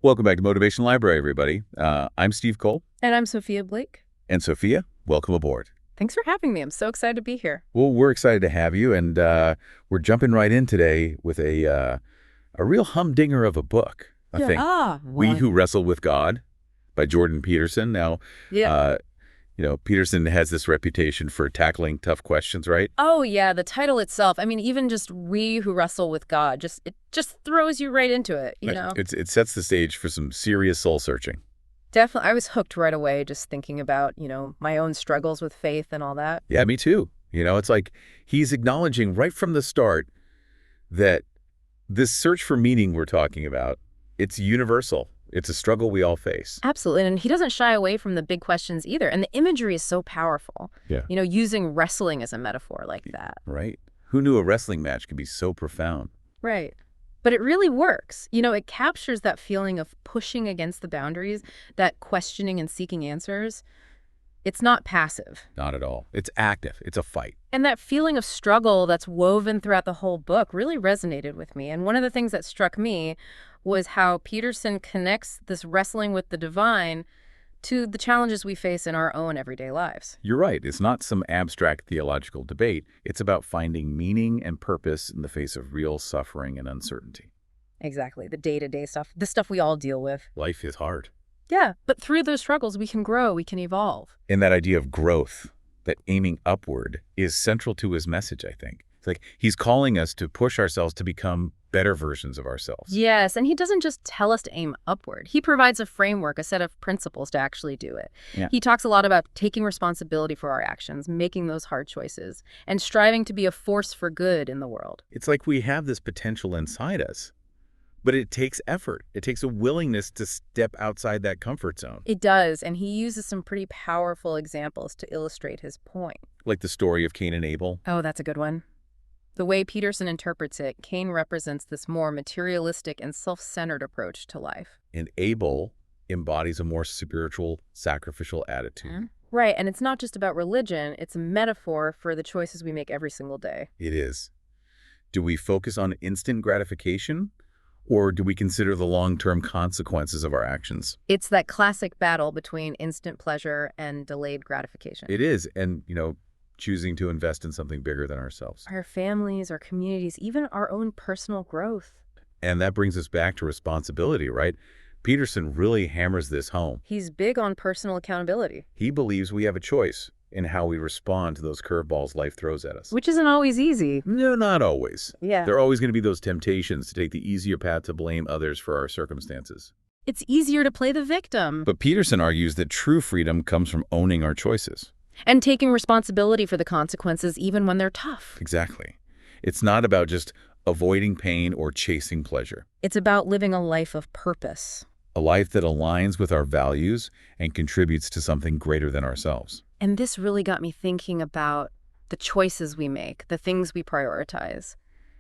Welcome back to Motivation Library, everybody. I'm Steve Cole. And I'm Sophia Blake. And Sophia, welcome aboard. Thanks for having me. I'm so excited to be here. Well, we're excited to have you, and we're jumping right in today with a real humdinger of a book, I think. We Who Wrestle with God by Jordan Peterson. Now, Peterson has this reputation for tackling tough questions, right? Oh, yeah. The title itself. I mean, even just We Who Wrestle with God, it just throws you right into it, you know? It sets the stage for some serious soul searching. Definitely. I was hooked right away just thinking about, my own struggles with faith and all that. Yeah, me too. It's like he's acknowledging right from the start that this search for meaning we're talking about, it's universal. It's a struggle we all face. Absolutely. And he doesn't shy away from the big questions either. And the imagery is so powerful. Yeah. Using wrestling as a metaphor like that. Right. Who knew a wrestling match could be so profound? Right. But it really works. It captures that feeling of pushing against the boundaries, that questioning and seeking answers. It's not passive. Not at all. It's active. It's a fight. And that feeling of struggle that's woven throughout the whole book really resonated with me. And one of the things that struck me was how Peterson connects this wrestling with the divine to the challenges we face in our own everyday lives. You're right. It's not some abstract theological debate. It's about finding meaning and purpose in the face of real suffering and uncertainty. Exactly. The day-to-day stuff, the stuff we all deal with. Life is hard. Yeah, but through those struggles, we can grow, we can evolve. And that idea of growth, that aiming upward, is central to his message, I think. It's like he's calling us to push ourselves to become better versions of ourselves. Yes, and he doesn't just tell us to aim upward. He provides a framework, a set of principles to actually do it. Yeah. He talks a lot about taking responsibility for our actions, making those hard choices, and striving to be a force for good in the world. It's like we have this potential inside us, but it takes effort. It takes a willingness to step outside that comfort zone. It does, and he uses some pretty powerful examples to illustrate his point. Like the story of Cain and Abel. Oh, that's a good one. The way Peterson interprets it, Cain represents this more materialistic and self-centered approach to life. And Abel embodies a more spiritual, sacrificial attitude. Mm-hmm. Right, and it's not just about religion, it's a metaphor for the choices we make every single day. It is. Do we focus on instant gratification, or do we consider the long-term consequences of our actions? It's that classic battle between instant pleasure and delayed gratification. It is, and, choosing to invest in something bigger than ourselves. Our families, our communities, even our own personal growth. And that brings us back to responsibility, right? Peterson really hammers this home. He's big on personal accountability. He believes we have a choice in how we respond to those curveballs life throws at us. Which isn't always easy. No, not always. Yeah. There are always going to be those temptations to take the easier path to blame others for our circumstances. It's easier to play the victim. But Peterson argues that true freedom comes from owning our choices. And taking responsibility for the consequences even when they're tough. Exactly. It's not about just avoiding pain or chasing pleasure. It's about living a life of purpose. A life that aligns with our values and contributes to something greater than ourselves. And this really got me thinking about the choices we make, the things we prioritize.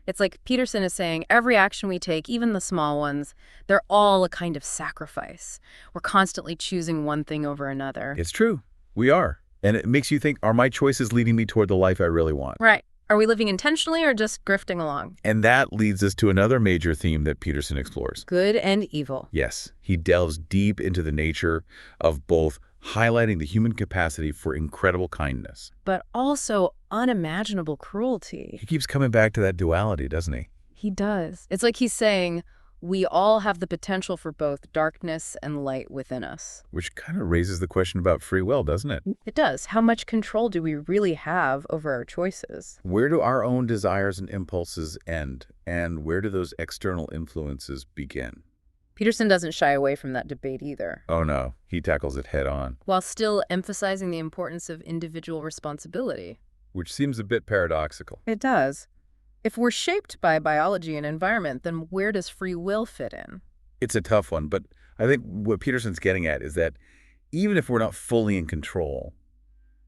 It's like Peterson is saying every action we take, even the small ones, they're all a kind of sacrifice. We're constantly choosing one thing over another. It's true. We are. And it makes you think, are my choices leading me toward the life I really want? Right. Are we living intentionally or just grifting along? And that leads us to another major theme that Peterson explores. Good and evil. Yes. He delves deep into the nature of both highlighting the human capacity for incredible kindness. But also unimaginable cruelty. He keeps coming back to that duality, doesn't he? He does. It's like he's saying, we all have the potential for both darkness and light within us. Which kind of raises the question about free will, doesn't it? It does. How much control do we really have over our choices? Where do our own desires and impulses end? And where do those external influences begin? Peterson doesn't shy away from that debate either. Oh no, he tackles it head on. While still emphasizing the importance of individual responsibility. Which seems a bit paradoxical. It does. If we're shaped by biology and environment, then where does free will fit in? It's a tough one, but I think what Peterson's getting at is that even if we're not fully in control,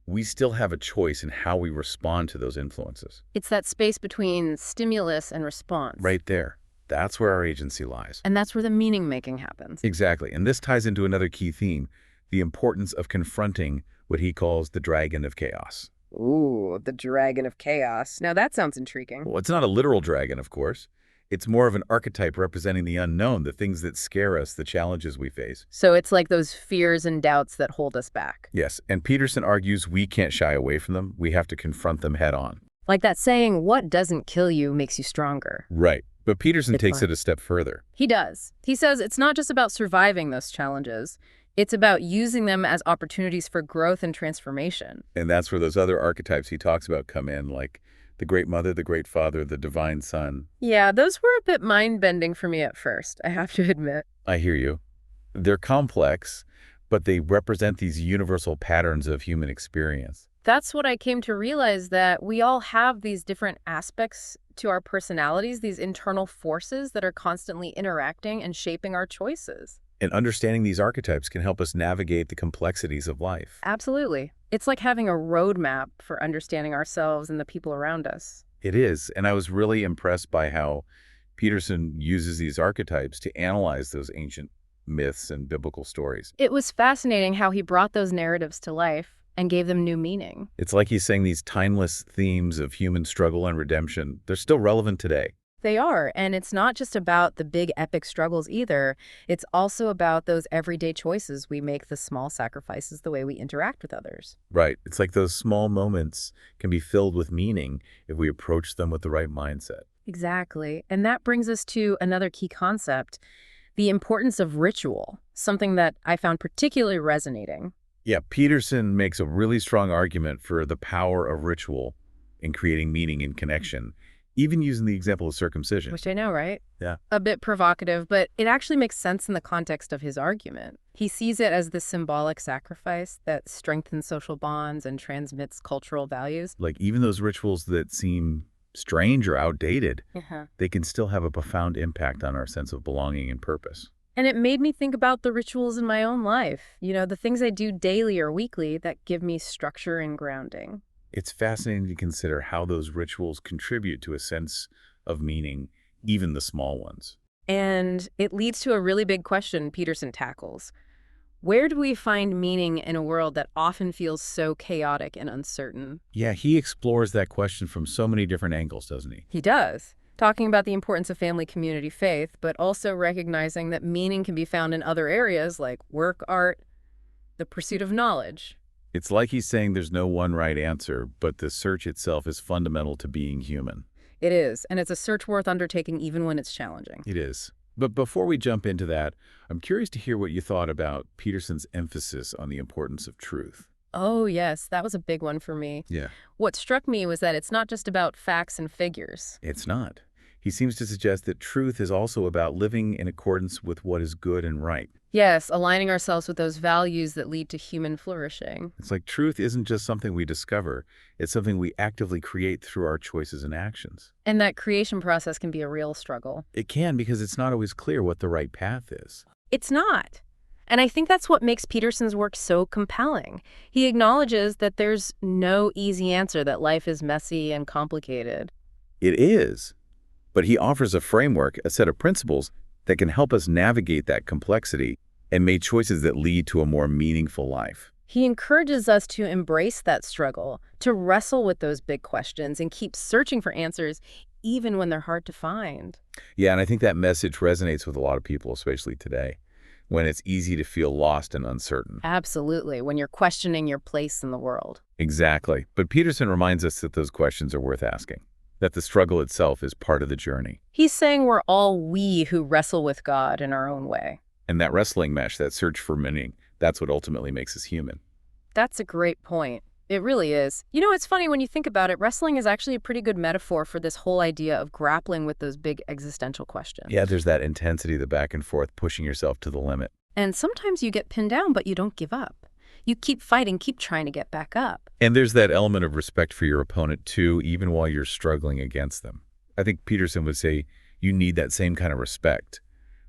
we still have a choice in how we respond to those influences. It's that space between stimulus and response. Right there. That's where our agency lies. And that's where the meaning-making happens. Exactly. And this ties into another key theme, the importance of confronting what he calls the dragon of chaos. Ooh, the dragon of chaos. Now that sounds intriguing. Well, it's not a literal dragon, of course. It's more of an archetype representing the unknown, the things that scare us, the challenges we face. So it's like those fears and doubts that hold us back. Yes, and Peterson argues we can't shy away from them. We have to confront them head on. Like that saying, what doesn't kill you makes you stronger. Right. But Peterson takes it a step further. He does. He says it's not just about surviving those challenges. It's about using them as opportunities for growth and transformation. And that's where those other archetypes he talks about come in, like the great mother, the great father, the divine son. Yeah, those were a bit mind-bending for me at first, I have to admit. I hear you. They're complex, but they represent these universal patterns of human experience. That's what I came to realize, that we all have these different aspects to our personalities, these internal forces that are constantly interacting and shaping our choices. And understanding these archetypes can help us navigate the complexities of life. Absolutely. It's like having a roadmap for understanding ourselves and the people around us. It is, and I was really impressed by how Peterson uses these archetypes to analyze those ancient myths and biblical stories. It was fascinating how he brought those narratives to life and gave them new meaning. It's like he's saying these timeless themes of human struggle and redemption, they're still relevant today. They are, and it's not just about the big epic struggles either. It's also about those everyday choices we make, the small sacrifices, the way we interact with others. Right. It's like those small moments can be filled with meaning if we approach them with the right mindset. Exactly. And that brings us to another key concept, the importance of ritual, something that I found particularly resonating. Yeah, Peterson makes a really strong argument for the power of ritual in creating meaning and connection, even using the example of circumcision. Which I know, right? Yeah. A bit provocative, but it actually makes sense in the context of his argument. He sees it as this symbolic sacrifice that strengthens social bonds and transmits cultural values. Like even those rituals that seem strange or outdated, they can still have a profound impact on our sense of belonging and purpose. And it made me think about the rituals in my own life, the things I do daily or weekly that give me structure and grounding. It's fascinating to consider how those rituals contribute to a sense of meaning, even the small ones. And it leads to a really big question Peterson tackles. Where do we find meaning in a world that often feels so chaotic and uncertain? Yeah, he explores that question from so many different angles, doesn't he? He does. Talking about the importance of family, community, faith, but also recognizing that meaning can be found in other areas like work, art, the pursuit of knowledge. It's like he's saying there's no one right answer, but the search itself is fundamental to being human. It is, and it's a search worth undertaking even when it's challenging. It is. But before we jump into that, I'm curious to hear what you thought about Peterson's emphasis on the importance of truth. Oh, yes, that was a big one for me. Yeah. What struck me was that it's not just about facts and figures. It's not. He seems to suggest that truth is also about living in accordance with what is good and right. Yes, aligning ourselves with those values that lead to human flourishing. It's like truth isn't just something we discover. It's something we actively create through our choices and actions. And that creation process can be a real struggle. It can, because it's not always clear what the right path is. It's not. And I think that's what makes Peterson's work so compelling. He acknowledges that there's no easy answer, that life is messy and complicated. It is. But he offers a framework, a set of principles that can help us navigate that complexity and make choices that lead to a more meaningful life. He encourages us to embrace that struggle, to wrestle with those big questions and keep searching for answers even when they're hard to find. Yeah, and I think that message resonates with a lot of people, especially today, when it's easy to feel lost and uncertain. Absolutely, when you're questioning your place in the world. Exactly. But Peterson reminds us that those questions are worth asking, that the struggle itself is part of the journey. He's saying we're all we who wrestle with God in our own way. And that wrestling match, that search for meaning, that's what ultimately makes us human. That's a great point. It really is. It's funny when you think about it, wrestling is actually a pretty good metaphor for this whole idea of grappling with those big existential questions. Yeah, there's that intensity, the back and forth, pushing yourself to the limit. And sometimes you get pinned down, but you don't give up. You keep fighting, keep trying to get back up. And there's that element of respect for your opponent, too, even while you're struggling against them. I think Peterson would say you need that same kind of respect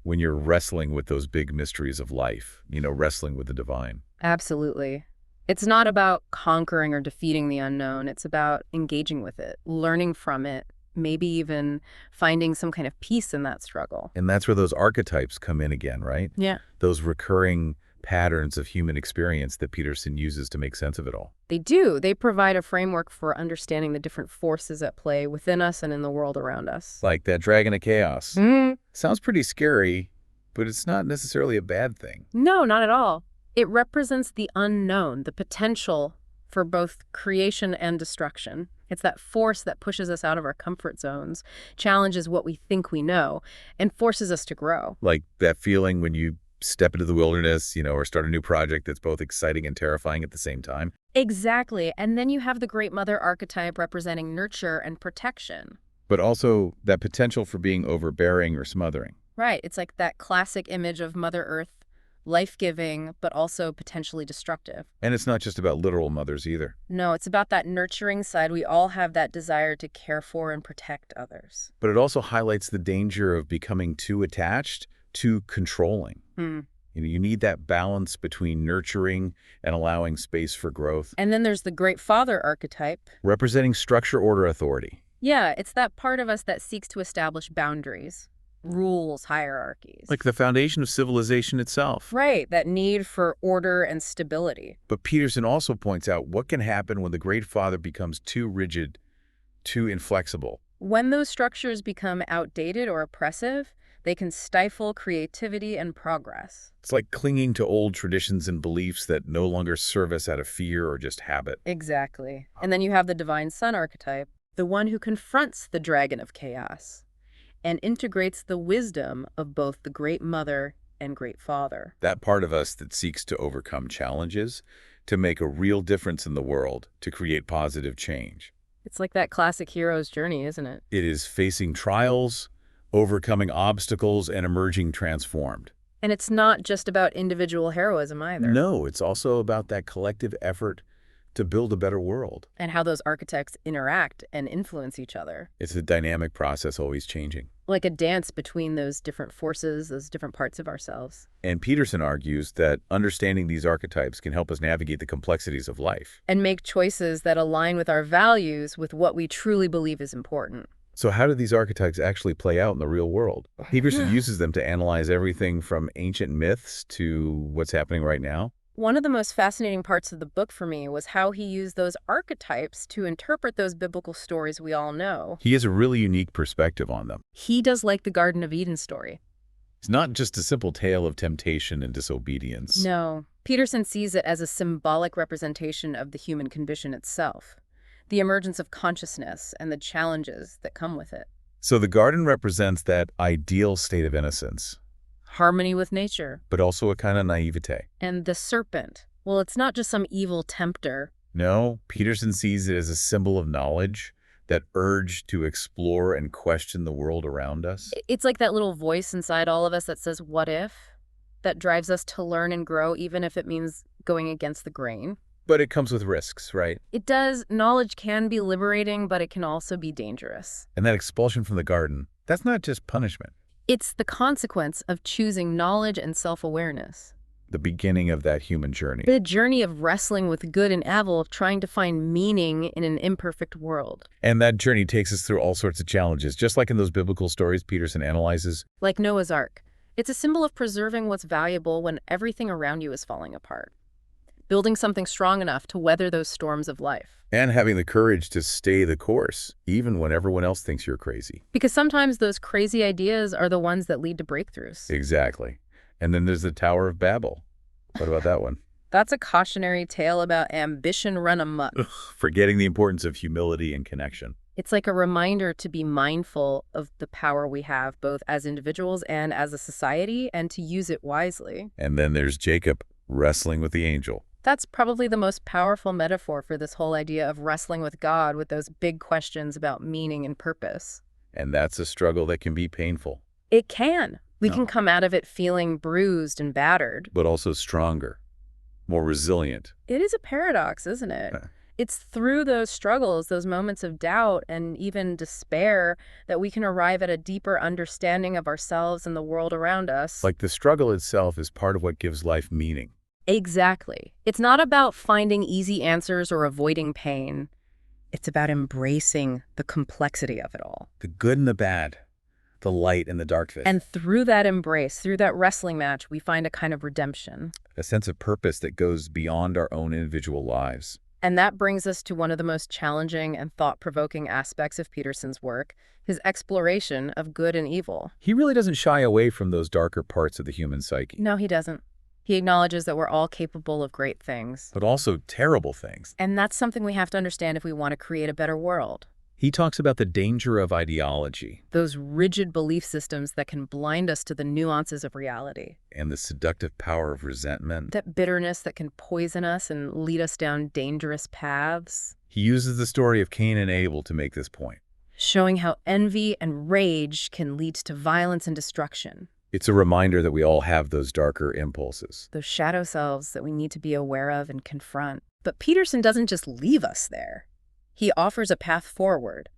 when you're wrestling with those big mysteries of life, wrestling with the divine. Absolutely. It's not about conquering or defeating the unknown. It's about engaging with it, learning from it, maybe even finding some kind of peace in that struggle. And that's where those archetypes come in again, right? Yeah. Those recurring patterns of human experience that Peterson uses to make sense of it all. They do. They provide a framework for understanding the different forces at play within us and in the world around us. Like that dragon of chaos. Sounds pretty scary, but it's not necessarily a bad thing. No, not at all. It represents the unknown, the potential for both creation and destruction. It's that force that pushes us out of our comfort zones, challenges what we think we know, and forces us to grow. Like that feeling when you step into the wilderness, or start a new project that's both exciting and terrifying at the same time. Exactly. And then you have the Great Mother archetype representing nurture and protection. But also that potential for being overbearing or smothering. Right. It's like that classic image of Mother Earth, life-giving, but also potentially destructive. And it's not just about literal mothers either. No, it's about that nurturing side. We all have that desire to care for and protect others. But it also highlights the danger of becoming too attached, too controlling. You need that balance between nurturing and allowing space for growth. And then there's the Great Father archetype. Representing structure, order, authority. Yeah, it's that part of us that seeks to establish boundaries. Rules, hierarchies. Like the foundation of civilization itself. Right, that need for order and stability. But Peterson also points out what can happen when the Great Father becomes too rigid, too inflexible. When those structures become outdated or oppressive, they can stifle creativity and progress. It's like clinging to old traditions and beliefs that no longer serve us out of fear or just habit. Exactly. And then you have the Divine Son archetype, the one who confronts the dragon of chaos and integrates the wisdom of both the Great Mother and Great Father. That part of us that seeks to overcome challenges, to make a real difference in the world, to create positive change. It's like that classic hero's journey, isn't it? It is facing trials, overcoming obstacles, and emerging transformed. And it's not just about individual heroism either. No, it's also about that collective effort to build a better world. And how those archetypes interact and influence each other. It's a dynamic process, always changing. Like a dance between those different forces, those different parts of ourselves. And Peterson argues that understanding these archetypes can help us navigate the complexities of life. And make choices that align with our values, with what we truly believe is important. So how do these archetypes actually play out in the real world? Peterson uses them to analyze everything from ancient myths to what's happening right now. One of the most fascinating parts of the book for me was how he used those archetypes to interpret those biblical stories we all know. He has a really unique perspective on them. He does like the Garden of Eden story. It's not just a simple tale of temptation and disobedience. No. Peterson sees it as a symbolic representation of the human condition itself, the emergence of consciousness and the challenges that come with it. So the garden represents that ideal state of innocence. Harmony with nature. But also a kind of naivete. And the serpent. Well, it's not just some evil tempter. No, Peterson sees it as a symbol of knowledge, that urge to explore and question the world around us. It's like that little voice inside all of us that says, what if? That drives us to learn and grow, even if it means going against the grain. But it comes with risks, right? It does. Knowledge can be liberating, but it can also be dangerous. And that expulsion from the garden, that's not just punishment. It's the consequence of choosing knowledge and self-awareness. The beginning of that human journey. The journey of wrestling with good and evil, of trying to find meaning in an imperfect world. And that journey takes us through all sorts of challenges, just like in those biblical stories Peterson analyzes. Like Noah's Ark. It's a symbol of preserving what's valuable when everything around you is falling apart. Building something strong enough to weather those storms of life. And having the courage to stay the course, even when everyone else thinks you're crazy. Because sometimes those crazy ideas are the ones that lead to breakthroughs. Exactly. And then there's the Tower of Babel. What about that one? That's a cautionary tale about ambition run amok. Forgetting the importance of humility and connection. It's like a reminder to be mindful of the power we have, both as individuals and as a society, and to use it wisely. And then there's Jacob wrestling with the angel. That's probably the most powerful metaphor for this whole idea of wrestling with God, with those big questions about meaning and purpose. And that's a struggle that can be painful. It can. We can come out of it feeling bruised and battered. But also stronger, more resilient. It is a paradox, isn't it? It's through those struggles, those moments of doubt and even despair, that we can arrive at a deeper understanding of ourselves and the world around us. Like the struggle itself is part of what gives life meaning. Exactly. It's not about finding easy answers or avoiding pain. It's about embracing the complexity of it all. The good and the bad, The light and the dark thing. And through that embrace, through that wrestling match, we find a kind of redemption. A sense of purpose that goes beyond our own individual lives. And that brings us to one of the most challenging and thought-provoking aspects of Peterson's work, his exploration of good and evil. He really doesn't shy away from those darker parts of the human psyche. No, he doesn't. He acknowledges that we're all capable of great things. But also terrible things. And that's something we have to understand if we want to create a better world. He talks about the danger of ideology. Those rigid belief systems that can blind us to the nuances of reality. And the seductive power of resentment. That bitterness that can poison us and lead us down dangerous paths. He uses the story of Cain and Abel to make this point. Showing how envy and rage can lead to violence and destruction. It's a reminder that we all have those darker impulses. Those shadow selves that we need to be aware of and confront. But Peterson doesn't just leave us there. He offers a path forward.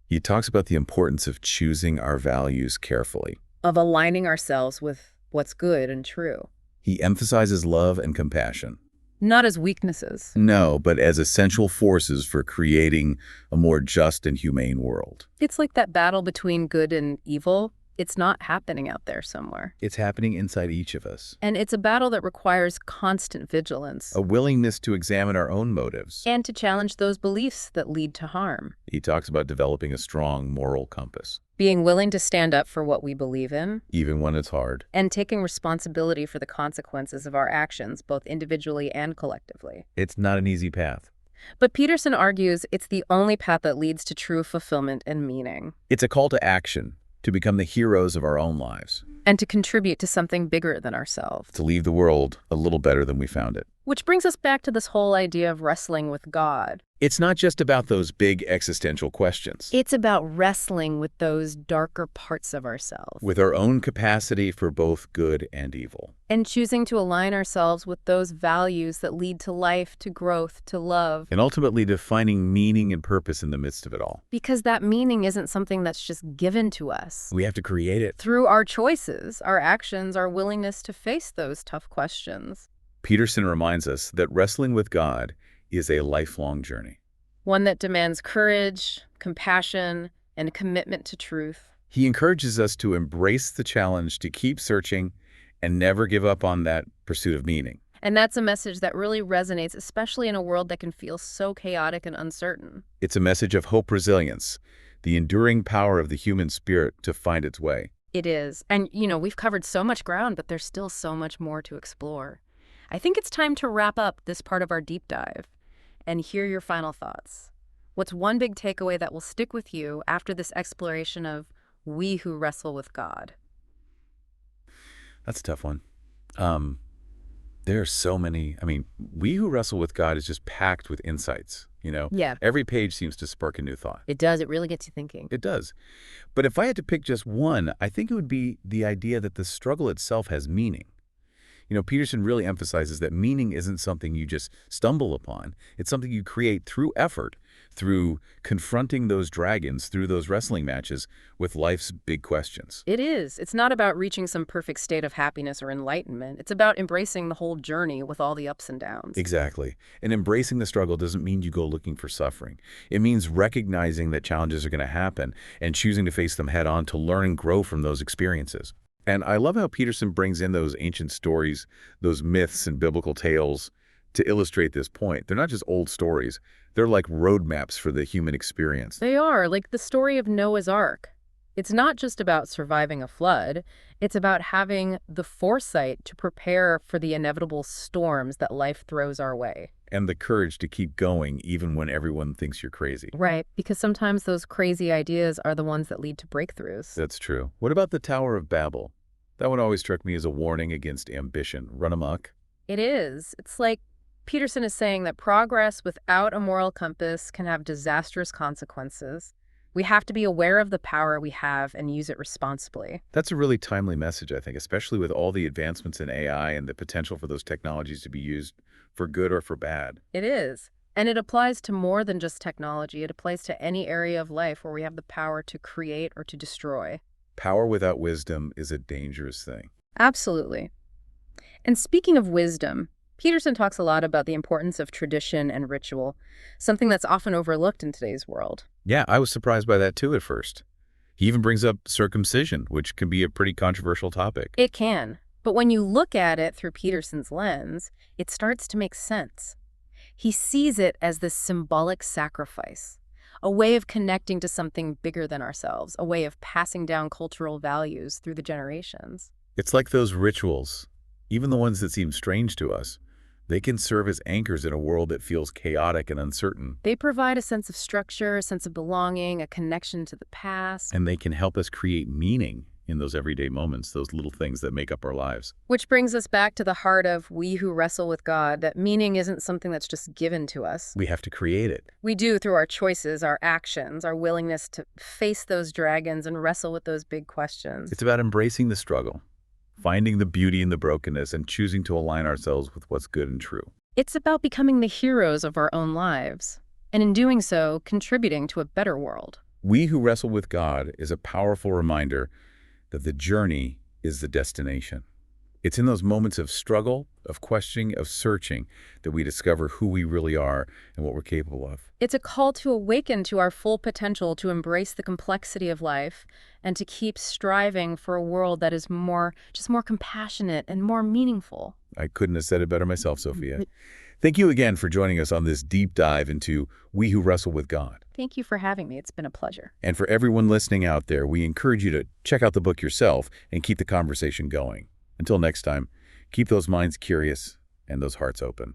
He talks about the importance of choosing our values carefully. Of aligning ourselves with what's good and true. He emphasizes love and compassion. Not as weaknesses. No, but as essential forces for creating a more just and humane world. It's like that battle between good and evil. It's not happening out there somewhere. It's happening inside each of us. And it's a battle that requires constant vigilance. A willingness to examine our own motives. And to challenge those beliefs that lead to harm. He talks about developing a strong moral compass. Being willing to stand up for what we believe in. Even when it's hard. And taking responsibility for the consequences of our actions, both individually and collectively. It's not an easy path. But Peterson argues it's the only path that leads to true fulfillment and meaning. It's a call to action. To become the heroes of our own lives. And to contribute to something bigger than ourselves. To leave the world a little better than we found it. Which brings us back to this whole idea of wrestling with God. It's not just about those big existential questions. It's about wrestling with those darker parts of ourselves. With our own capacity for both good and evil. And choosing to align ourselves with those values that lead to life, to growth, to love. And ultimately to finding meaning and purpose in the midst of it all. Because that meaning isn't something that's just given to us. We have to create it. Through our choices, our actions, our willingness to face those tough questions. Peterson reminds us that wrestling with God is a lifelong journey. One that demands courage, compassion, and a commitment to truth. He encourages us to embrace the challenge, to keep searching, and never give up on that pursuit of meaning. And that's a message that really resonates, especially in a world that can feel so chaotic and uncertain. It's a message of hope, resilience, the enduring power of the human spirit to find its way. It is. And, we've covered so much ground, but there's still so much more to explore. I think it's time to wrap up this part of our deep dive and hear your final thoughts. What's one big takeaway that will stick with you after this exploration of we who wrestle with God? That's a tough one. There are so many. We who wrestle with God is just packed with insights, Yeah. Every page seems to spark a new thought. It does. It really gets you thinking. It does. But if I had to pick just one, I think it would be the idea that the struggle itself has meaning. Peterson really emphasizes that meaning isn't something you just stumble upon. It's something you create through effort, through confronting those dragons, through those wrestling matches with life's big questions. It is. It's not about reaching some perfect state of happiness or enlightenment. It's about embracing the whole journey with all the ups and downs. Exactly. And embracing the struggle doesn't mean you go looking for suffering. It means recognizing that challenges are going to happen and choosing to face them head on to learn and grow from those experiences. And I love how Peterson brings in those ancient stories, those myths and biblical tales to illustrate this point. They're not just old stories. They're like roadmaps for the human experience. They are, like the story of Noah's Ark. It's not just about surviving a flood. It's about having the foresight to prepare for the inevitable storms that life throws our way. And the courage to keep going even when everyone thinks you're crazy. Right, because sometimes those crazy ideas are the ones that lead to breakthroughs. That's true. What about the Tower of Babel? That one always struck me as a warning against ambition. Run amok. It is. It's like Peterson is saying that progress without a moral compass can have disastrous consequences. We have to be aware of the power we have and use it responsibly. That's a really timely message, I think, especially with all the advancements in AI and the potential for those technologies to be used for good or for bad. It is. And it applies to more than just technology. It applies to any area of life where we have the power to create or to destroy. Power without wisdom is a dangerous thing. Absolutely. And speaking of wisdom, Peterson talks a lot about the importance of tradition and ritual, something that's often overlooked in today's world. Yeah, I was surprised by that too at first. He even brings up circumcision, which can be a pretty controversial topic. It can. But when you look at it through Peterson's lens, it starts to make sense. He sees it as this symbolic sacrifice, a way of connecting to something bigger than ourselves, a way of passing down cultural values through the generations. It's like those rituals, even the ones that seem strange to us. They can serve as anchors in a world that feels chaotic and uncertain. They provide a sense of structure, a sense of belonging, a connection to the past. And they can help us create meaning in those everyday moments, those little things that make up our lives. Which brings us back to the heart of We Who Wrestle with God, that meaning isn't something that's just given to us. We have to create it. We do through our choices, our actions, our willingness to face those dragons and wrestle with those big questions. It's about embracing the struggle, finding the beauty in the brokenness, and choosing to align ourselves with what's good and true. It's about becoming the heroes of our own lives, and in doing so, contributing to a better world. We Who Wrestle with God is a powerful reminder that the journey is the destination. It's in those moments of struggle, of questioning, of searching, that we discover who we really are and what we're capable of. It's a call to awaken to our full potential, to embrace the complexity of life, and to keep striving for a world that is more compassionate and more meaningful. I couldn't have said it better myself, Sophia. Thank you again for joining us on this deep dive into We Who Wrestle with God. Thank you for having me. It's been a pleasure. And for everyone listening out there, we encourage you to check out the book yourself and keep the conversation going. Until next time, keep those minds curious and those hearts open.